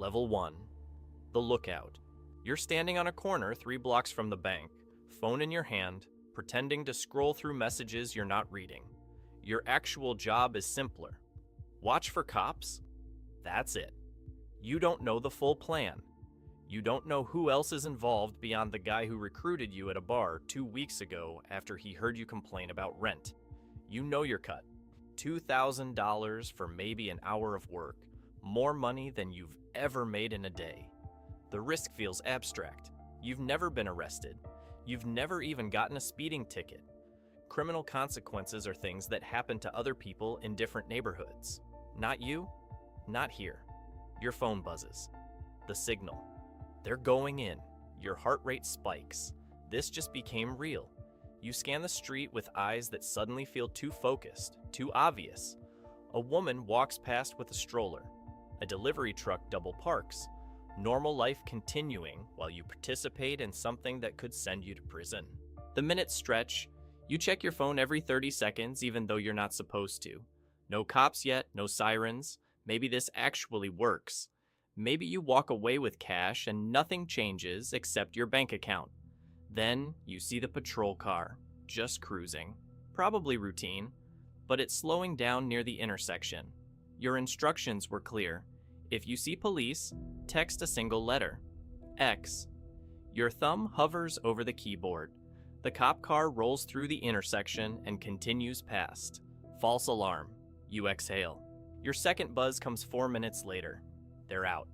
Level 1. The Lookout. You're standing on a corner 3 blocks from the bank, phone in your hand, pretending to scroll through messages you're not reading. Your actual job is simpler. Watch for cops? That's it. You don't know the full plan. You don't know who else is involved beyond the guy who recruited you at a bar 2 weeks ago after he heard you complain about rent. You know your cut. $2,000 for maybe an hour of work, more money than you've ever made in a day. The risk feels abstract. You've never been arrested. You've never even gotten a speeding ticket. Criminal consequences are things that happen to other people in different neighborhoods. Not you, not here. Your phone buzzes. The signal. They're going in. Your heart rate spikes. This just became real. You scan the street with eyes that suddenly feel too focused, too obvious. A woman walks past with a stroller. A delivery truck double parks. Normal life continuing while you participate in something that could send you to prison. The minutes stretch. You check your phone every 30 seconds even though you're not supposed to. No cops yet, no sirens. Maybe this actually works. Maybe you walk away with cash and nothing changes except your bank account. Then you see the patrol car, just cruising. Probably routine, but it's slowing down near the intersection. Your instructions were clear. If you see police, text a single letter. X. Your thumb hovers over the keyboard. The cop car rolls through the intersection and continues past. False alarm. You exhale. Your second buzz comes 4 minutes later. They're out.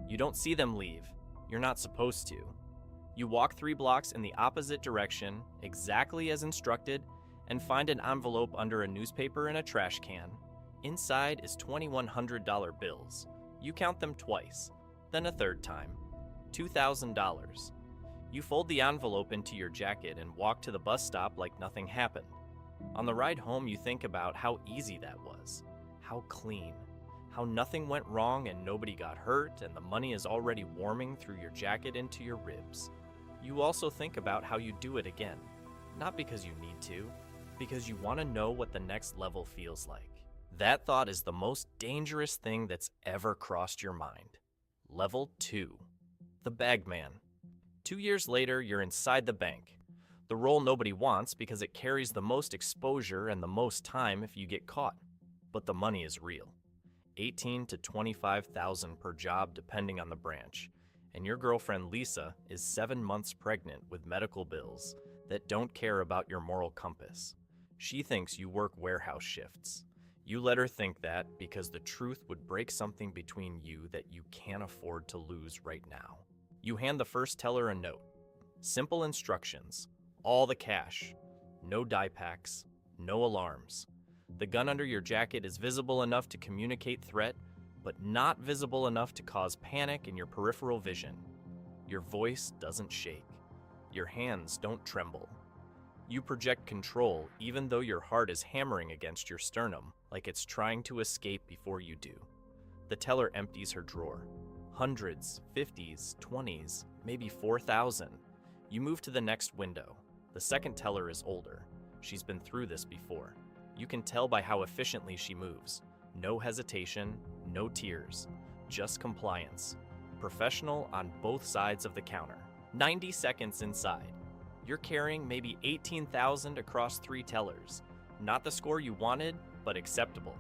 You don't see them leave. You're not supposed to. You walk 3 blocks in the opposite direction, exactly as instructed, and find an envelope under a newspaper in a trash can. Inside is $2,100 bills. You count them twice, then a third time. $2,000. You fold the envelope into your jacket and walk to the bus stop like nothing happened. On the ride home, you think about how easy that was. How clean. How nothing went wrong and nobody got hurt and the money is already warming through your jacket into your ribs. You also think about how you do it again. Not because you need to, because you want to know what the next level feels like. That thought is the most dangerous thing that's ever crossed your mind. Level 2. The Bagman. 2 years later, you're inside the bank. The role nobody wants because it carries the most exposure and the most time if you get caught. But the money is real. $18,000 to $25,000 per job depending on the branch. And your girlfriend Lisa is 7 months pregnant with medical bills that don't care about your moral compass. She thinks you work warehouse shifts. You let her think that because the truth would break something between you that you can't afford to lose right now. You hand the first teller a note. Simple instructions. All the cash. No die packs. No alarms. The gun under your jacket is visible enough to communicate threat, but not visible enough to cause panic in your peripheral vision. Your voice doesn't shake. Your hands don't tremble. You project control even though your heart is hammering against your sternum like it's trying to escape before you do. The teller empties her drawer. Hundreds, 50s, 20s, maybe 4,000. You move to the next window. The second teller is older. She's been through this before. You can tell by how efficiently she moves. No hesitation, no tears, just compliance. Professional on both sides of the counter. 90 seconds inside. You're carrying maybe $18,000 across 3 tellers. Not the score you wanted, but acceptable.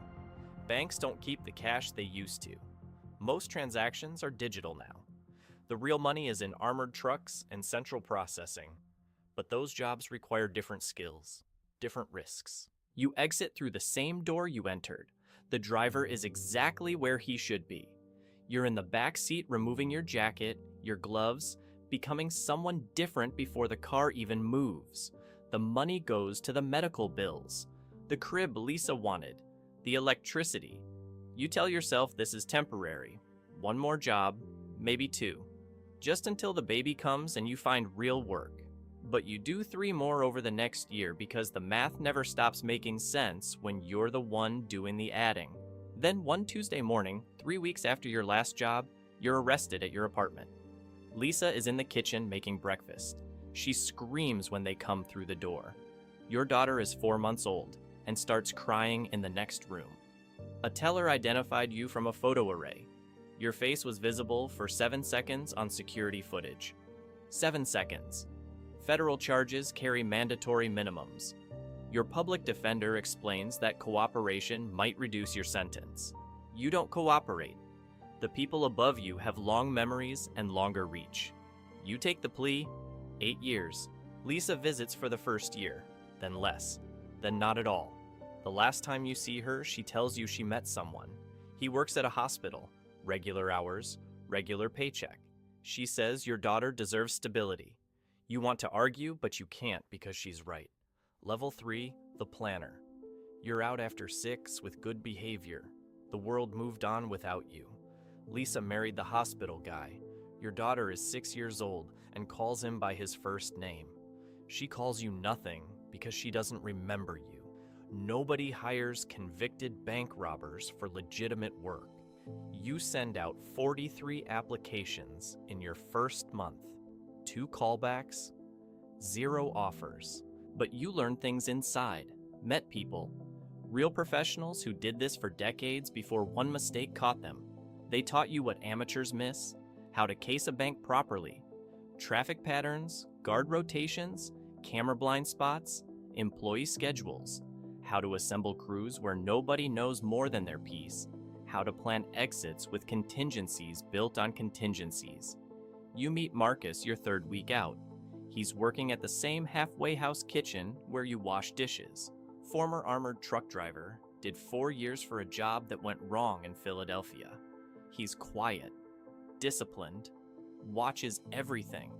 Banks don't keep the cash they used to. Most transactions are digital now. The real money is in armored trucks and central processing. But those jobs require different skills, different risks. You exit through the same door you entered. The driver is exactly where he should be. You're in the back seat removing your jacket, your gloves, becoming someone different before the car even moves. The money goes to the medical bills, the crib Lisa wanted, the electricity. You tell yourself this is temporary. 1 more job, maybe 2. Just until the baby comes and you find real work. But you do 3 more over the next year because the math never stops making sense when you're the one doing the adding. Then one Tuesday morning, 3 weeks after your last job, you're arrested at your apartment. Lisa is in the kitchen making breakfast. She screams when they come through the door. Your daughter is 4 months old and starts crying in the next room. A teller identified you from a photo array. Your face was visible for 7 seconds on security footage. 7 seconds. Federal charges carry mandatory minimums. Your public defender explains that cooperation might reduce your sentence. You don't cooperate. The people above you have long memories and longer reach. You take the plea, 8 years. Lisa visits for the first year, then less, then not at all. The last time you see her, she tells you she met someone. He works at a hospital, regular hours, regular paycheck. She says your daughter deserves stability. You want to argue, but you can't because she's right. Level 3, the planner. You're out after 6 with good behavior. The world moved on without you. Lisa married the hospital guy. Your daughter is 6 years old and calls him by his first name. She calls you nothing because she doesn't remember you. Nobody hires convicted bank robbers for legitimate work. You send out 43 applications in your first month. 2 callbacks, 0 offers. But you learned things inside, met people. Real professionals who did this for decades before one mistake caught them. They taught you what amateurs miss, how to case a bank properly, traffic patterns, guard rotations, camera blind spots, employee schedules, how to assemble crews where nobody knows more than their piece, how to plan exits with contingencies built on contingencies. You meet Marcus your 3rd week out. He's working at the same halfway house kitchen where you wash dishes. Former armored truck driver, did 4 years for a job that went wrong in Philadelphia. He's quiet, disciplined, watches everything,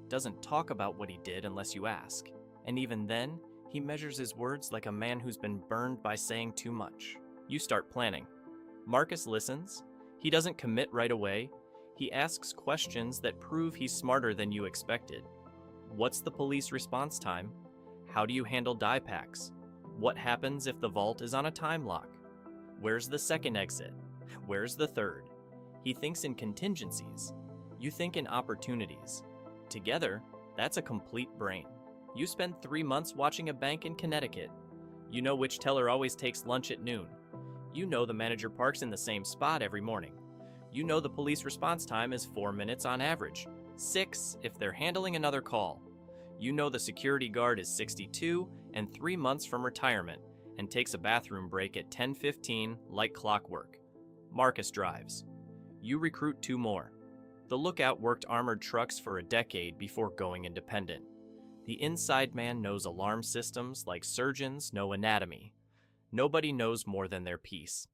doesn't talk about what he did unless you ask. And even then, he measures his words like a man who's been burned by saying too much. You start planning. Marcus listens. He doesn't commit right away. He asks questions that prove he's smarter than you expected. What's the police response time? How do you handle die packs? What happens if the vault is on a time lock? Where's the second exit? Where's the third? He thinks in contingencies. You think in opportunities. Together, that's a complete brain. You spend 3 months watching a bank in Connecticut. You know which teller always takes lunch at noon. You know the manager parks in the same spot every morning. You know the police response time is 4 minutes on average, 6 if they're handling another call. You know the security guard is 62 and 3 months from retirement and takes a bathroom break at 10:15 like clockwork. Marcus drives. You recruit 2 more. The lookout worked armored trucks for a decade before going independent. The inside man knows alarm systems like surgeons know anatomy. Nobody knows more than their piece.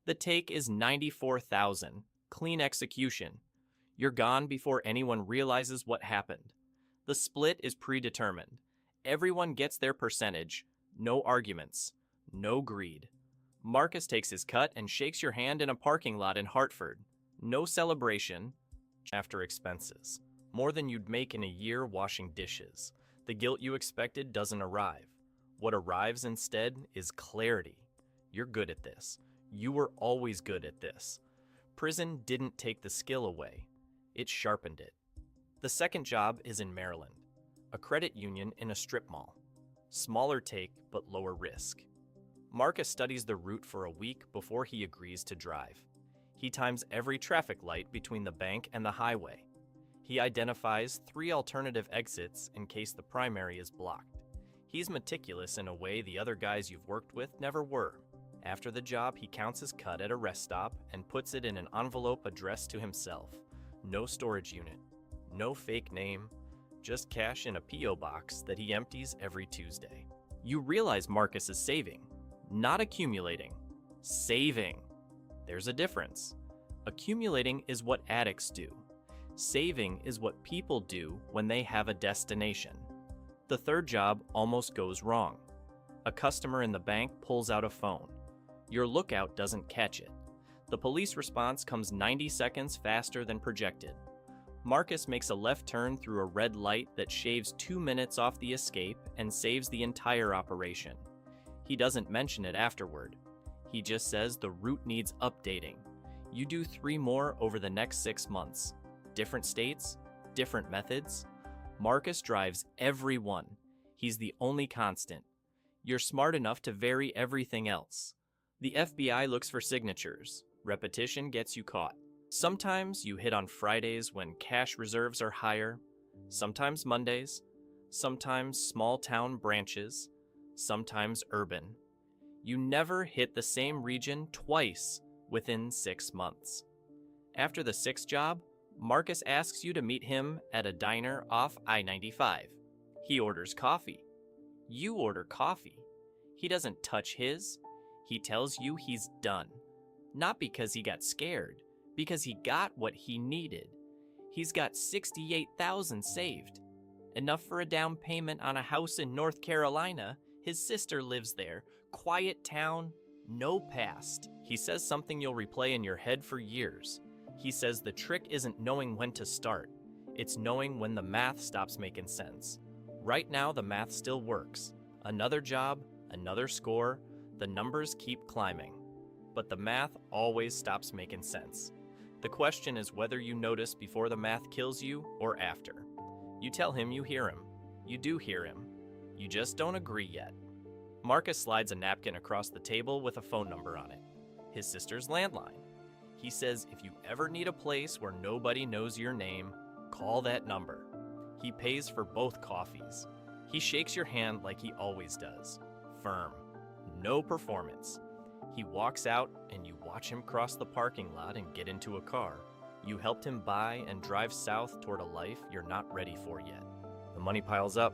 The take is 94,000. Clean execution. You're gone before anyone realizes what happened. The split is predetermined. Everyone gets their percentage. No arguments. No greed. Marcus takes his cut and shakes your hand in a parking lot in Hartford. No celebration. After expenses. More than you'd make in a year washing dishes. The guilt you expected doesn't arrive. What arrives instead is clarity. You're good at this. You were always good at this. Prison didn't take the skill away. It sharpened it. The second job is in Maryland, a credit union in a strip mall. Smaller take, but lower risk. Marcus studies the route for a week before he agrees to drive. He times every traffic light between the bank and the highway. He identifies 3 alternative exits in case the primary is blocked. He's meticulous in a way the other guys you've worked with never were. After the job, he counts his cut at a rest stop and puts it in an envelope addressed to himself. No storage unit, no fake name, just cash in a P.O. box that he empties every Tuesday. You realize Marcus is saving, not accumulating. Saving. There's a difference. Accumulating is what addicts do. Saving is what people do when they have a destination. The third job almost goes wrong. A customer in the bank pulls out a phone. Your lookout doesn't catch it. The police response comes 90 seconds faster than projected. Marcus makes a left turn through a red light that shaves 2 minutes off the escape and saves the entire operation. He doesn't mention it afterward. He just says the route needs updating. You do 3 more over the next 6 months. Different states, different methods. Marcus drives every one. He's the only constant. You're smart enough to vary everything else. The FBI looks for signatures. Repetition gets you caught. Sometimes you hit on Fridays when cash reserves are higher, sometimes Mondays, sometimes small town branches, sometimes urban. You never hit the same region twice within 6 months. After the sixth job, Marcus asks you to meet him at a diner off I-95. He orders coffee. You order coffee. He doesn't touch his. He tells you he's done. Not because he got scared, because he got what he needed. He's got $68,000 saved. Enough for a down payment on a house in North Carolina. His sister lives there. Quiet town, no past. He says something you'll replay in your head for years. He says the trick isn't knowing when to start. It's knowing when the math stops making sense. Right now, the math still works. Another job, another score, the numbers keep climbing. But the math always stops making sense. The question is whether you notice before the math kills you or after. You tell him you hear him. You do hear him. You just don't agree yet. Marcus slides a napkin across the table with a phone number on it. His sister's landline. He says if you ever need a place where nobody knows your name, call that number. He pays for both coffees. He shakes your hand like he always does. Firm. No performance. He walks out and you watch him cross the parking lot and get into a car. You helped him buy and drive south toward a life you're not ready for yet. The money piles up.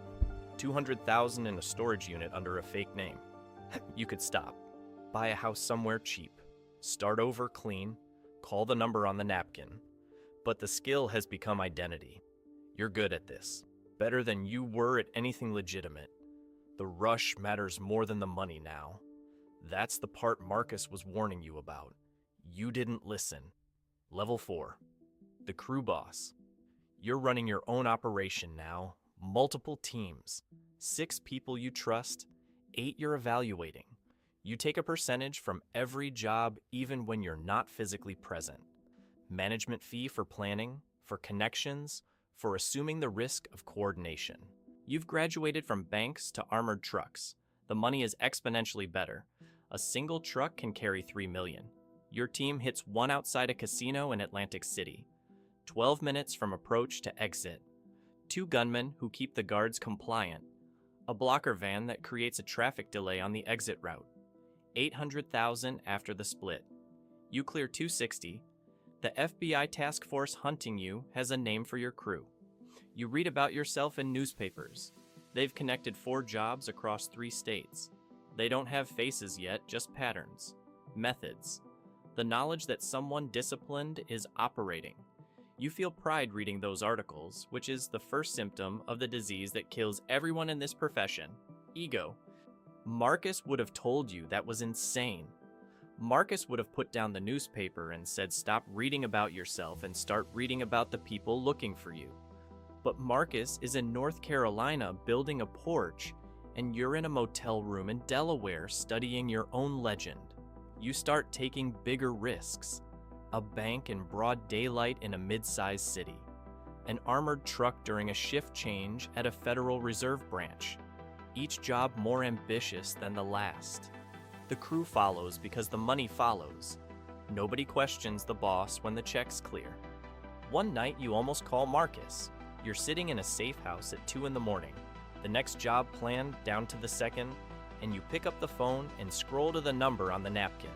$200,000 in a storage unit under a fake name. You could stop. Buy a house somewhere cheap. Start over clean. Call the number on the napkin. But the skill has become identity. You're good at this. Better than you were at anything legitimate. The rush matters more than the money now. That's the part Marcus was warning you about. You didn't listen. Level 4. The crew boss. You're running your own operation now. Multiple teams. 6 people you trust. 8 you're evaluating. You take a percentage from every job even when you're not physically present. Management fee for planning, for connections, for assuming the risk of coordination. You've graduated from banks to armored trucks. The money is exponentially better. A single truck can carry $3 million. Your team hits one outside a casino in Atlantic City. 12 minutes from approach to exit. 2 gunmen who keep the guards compliant. A blocker van that creates a traffic delay on the exit route. $800,000 after the split. You clear 260. The FBI task force hunting you has a name for your crew. You read about yourself in newspapers. They've connected 4 jobs across 3 states. They don't have faces yet, just patterns, methods. The knowledge that someone disciplined is operating. You feel pride reading those articles, which is the first symptom of the disease that kills everyone in this profession, ego. Marcus would have told you that was insane. Marcus would have put down the newspaper and said stop reading about yourself and start reading about the people looking for you. But Marcus is in North Carolina building a porch, and you're in a motel room in Delaware studying your own legend. You start taking bigger risks. A bank in broad daylight in a mid-sized city. An armored truck during a shift change at a Federal Reserve branch. Each job more ambitious than the last. The crew follows because the money follows. Nobody questions the boss when the check's clear. One night you almost call Marcus. You're sitting in a safe house at 2 a.m. The next job planned down to the second, and you pick up the phone and scroll to the number on the napkin.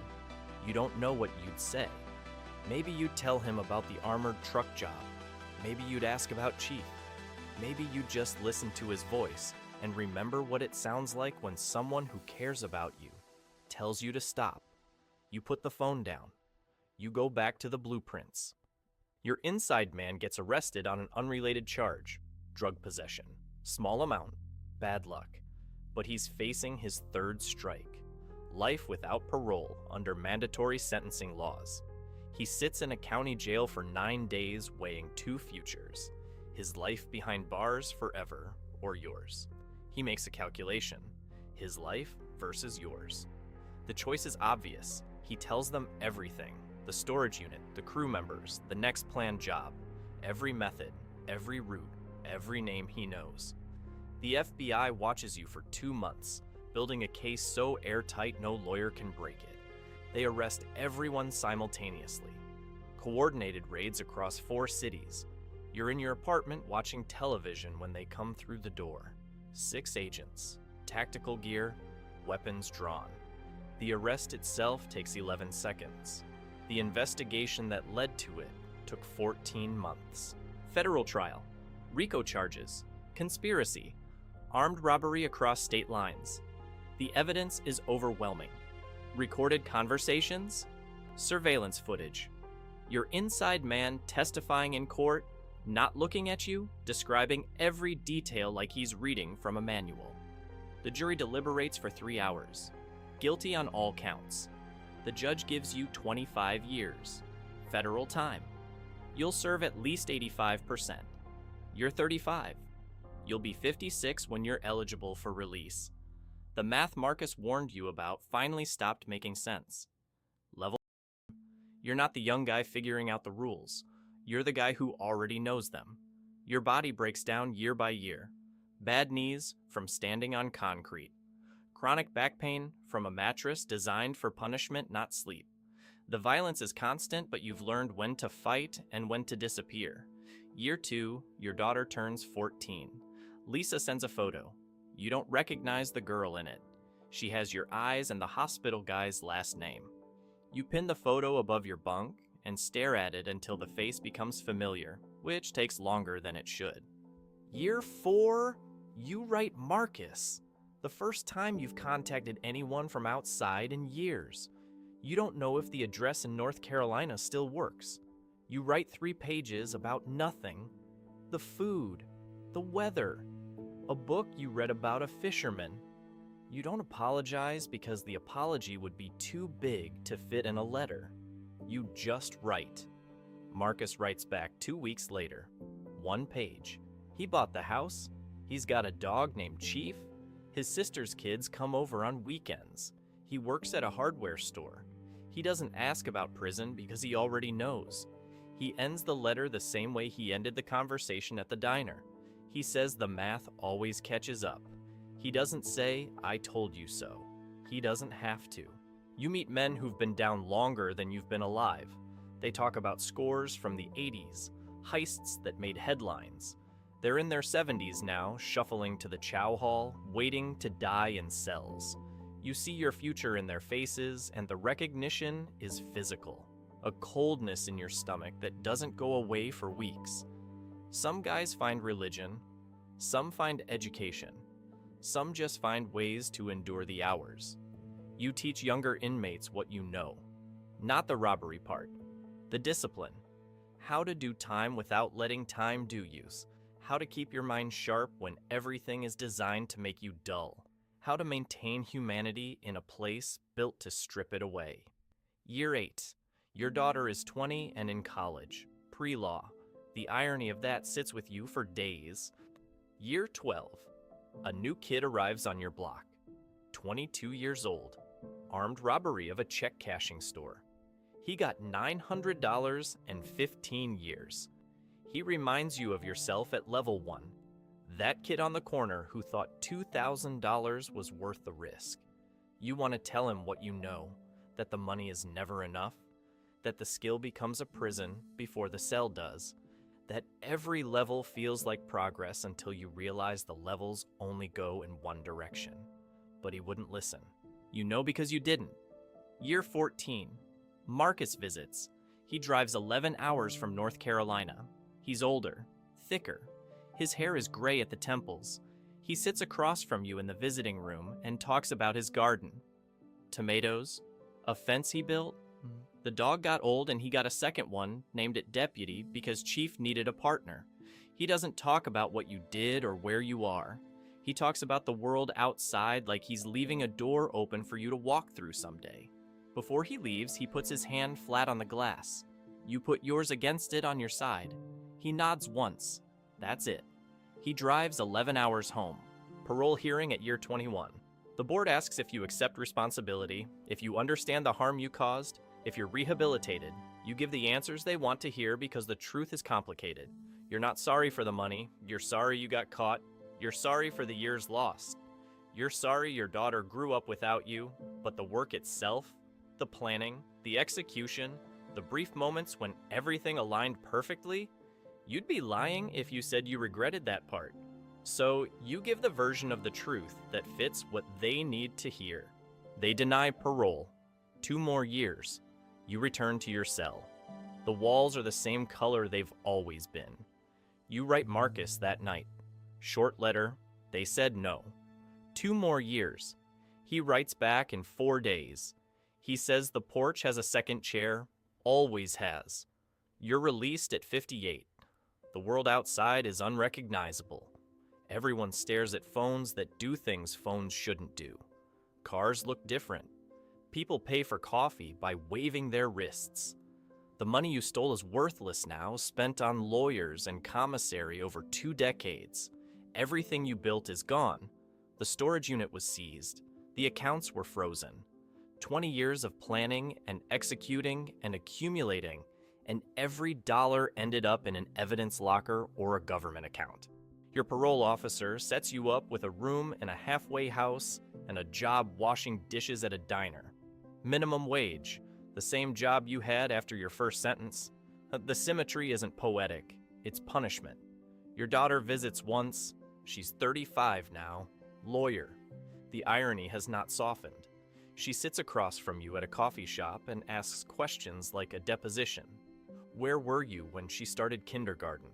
You don't know what you'd say. Maybe you'd tell him about the armored truck job. Maybe you'd ask about Chief. Maybe you'd just listen to his voice and remember what it sounds like when someone who cares about you tells you to stop. You put the phone down. You go back to the blueprints. Your inside man gets arrested on an unrelated charge, drug possession. Small amount, bad luck. But he's facing his 3rd strike. Life without parole under mandatory sentencing laws. He sits in a county jail for 9 days weighing 2 futures. His life behind bars forever, or yours. He makes a calculation. His life versus yours. The choice is obvious. He tells them everything. The storage unit, the crew members, the next planned job. Every method, every route, every name he knows. The FBI watches you for 2 months, building a case so airtight no lawyer can break it. They arrest everyone simultaneously. coordinated raids across 4 cities. You're in your apartment watching television when they come through the door. 6 agents, tactical gear, weapons drawn. The arrest itself takes 11 seconds. The investigation that led to it took 14 months. Federal trial, RICO charges, conspiracy, armed robbery across state lines. The evidence is overwhelming. Recorded conversations, surveillance footage. Your inside man testifying in court, not looking at you, describing every detail like he's reading from a manual. The jury deliberates for 3 hours. Guilty on all counts. The judge gives you 25 years. Federal time. You'll serve at least 85%. You're 35. You'll be 56 when you're eligible for release. The math Marcus warned you about finally stopped making sense. Level. You're not the young guy figuring out the rules. You're the guy who already knows them. Your body breaks down year by year. Bad knees from standing on concrete. Chronic back pain from a mattress designed for punishment, not sleep. The violence is constant, but you've learned when to fight and when to disappear. Year 2, your daughter turns 14. Lisa sends a photo. You don't recognize the girl in it. She has your eyes and the hospital guy's last name. You pin the photo above your bunk and stare at it until the face becomes familiar, which takes longer than it should. Year 4, you write Marcus. The first time you've contacted anyone from outside in years. You don't know if the address in North Carolina still works. You write 3 pages about nothing. The food, the weather, a book you read about a fisherman. You don't apologize because the apology would be too big to fit in a letter. You just write. Marcus writes back 2 weeks later. 1 page. He bought the house. He's got a dog named Chief. His sister's kids come over on weekends. He works at a hardware store. He doesn't ask about prison because he already knows. He ends the letter the same way he ended the conversation at the diner. He says the math always catches up. He doesn't say, "I told you so." He doesn't have to. You meet men who've been down longer than you've been alive. They talk about scores from the 80s, heists that made headlines. They're in their 70s now, shuffling to the chow hall, waiting to die in cells. You see your future in their faces, and the recognition is physical. A coldness in your stomach that doesn't go away for weeks. Some guys find religion. Some find education. Some just find ways to endure the hours. You teach younger inmates what you know. Not the robbery part. The discipline. How to do time without letting time do you. How to keep your mind sharp when everything is designed to make you dull. How to maintain humanity in a place built to strip it away. Year 8. Your daughter is 20 and in college. Pre-law. The irony of that sits with you for days. Year 12. A new kid arrives on your block. 22 years old. Armed robbery of a check cashing store. He got $900 and 15 years. He reminds you of yourself at level 1. That kid on the corner who thought $2,000 was worth the risk. You want to tell him what you know, that the money is never enough, that the skill becomes a prison before the cell does, that every level feels like progress until you realize the levels only go in one direction. But he wouldn't listen. You know because you didn't. Year 14. Marcus visits. He drives 11 hours from North Carolina. He's older, thicker. His hair is gray at the temples. He sits across from you in the visiting room and talks about his garden. Tomatoes, a fence he built. The dog got old and he got a second one, named it Deputy, because Chief needed a partner. He doesn't talk about what you did or where you are. He talks about the world outside like he's leaving a door open for you to walk through someday. Before he leaves, he puts his hand flat on the glass. You put yours against it on your side. He nods once. That's it. He drives 11 hours home. Parole hearing at year 21. The board asks if you accept responsibility, if you understand the harm you caused, if you're rehabilitated. You give the answers they want to hear because the truth is complicated. You're not sorry for the money. You're sorry you got caught. You're sorry for the years lost. You're sorry your daughter grew up without you, but the work itself, the planning, the execution, The brief moments when everything aligned perfectly? You'd be lying if you said you regretted that part. So you give the version of the truth that fits what they need to hear. They deny parole. 2 more years. You return to your cell. The walls are the same color they've always been. You write Marcus that night. Short letter. They said no. 2 more years. He writes back in 4 days. He says the porch has a second chair. Always has. You're released at 58. The world outside is unrecognizable. Everyone stares at phones that do things phones shouldn't do. Cars look different. People pay for coffee by waving their wrists. The money you stole is worthless now, spent on lawyers and commissary over 2 decades. Everything you built is gone. The storage unit was seized. The accounts were frozen. 20 years of planning and executing and accumulating, and every dollar ended up in an evidence locker or a government account. Your parole officer sets you up with a room in a halfway house and a job washing dishes at a diner. Minimum wage, the same job you had after your first sentence. The symmetry isn't poetic, it's punishment. Your daughter visits once, she's 35 now, lawyer. The irony has not softened. She sits across from you at a coffee shop and asks questions like a deposition. Where were you when she started kindergarten?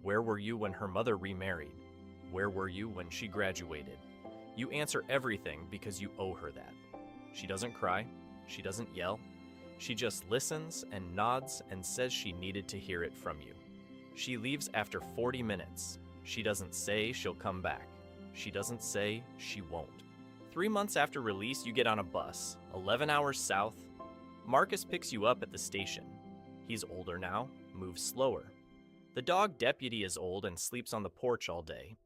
Where were you when her mother remarried? Where were you when she graduated? You answer everything because you owe her that. She doesn't cry. She doesn't yell. She just listens and nods and says she needed to hear it from you. She leaves after 40 minutes. She doesn't say she'll come back. She doesn't say she won't. 3 months after release, you get on a bus, 11 hours south. Marcus picks you up at the station. He's older now, moves slower. The dog deputy is old and sleeps on the porch all day.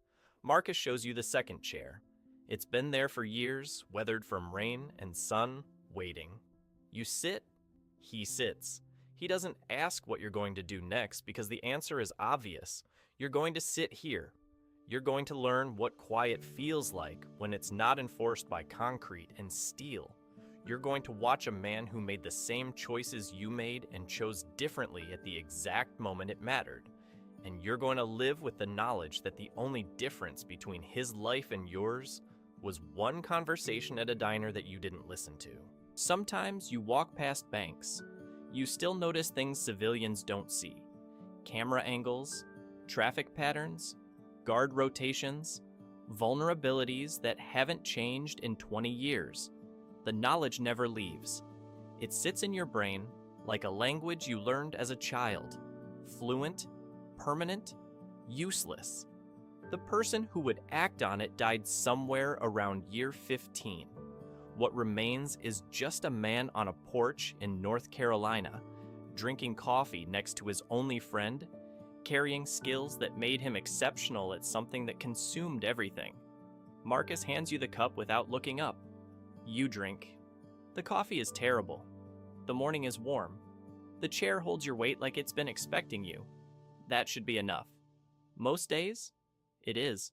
Marcus shows you the second chair. It's been there for years, weathered from rain and sun, waiting. You sit, he sits. He doesn't ask what you're going to do next because the answer is obvious. You're going to sit here. You're going to learn what quiet feels like when it's not enforced by concrete and steel. You're going to watch a man who made the same choices you made and chose differently at the exact moment it mattered. And you're going to live with the knowledge that the only difference between his life and yours was one conversation at a diner that you didn't listen to. Sometimes you walk past banks. You still notice things civilians don't see. Camera angles, traffic patterns, guard rotations, vulnerabilities that haven't changed in 20 years. The knowledge never leaves. It sits in your brain like a language you learned as a child. Fluent, permanent, useless. The person who would act on it died somewhere around year 15. What remains is just a man on a porch in North Carolina, drinking coffee next to his only friend, carrying skills that made him exceptional at something that consumed everything. Marcus hands you the cup without looking up. You drink. The coffee is terrible. The morning is warm. The chair holds your weight like it's been expecting you. That should be enough. Most days, it is.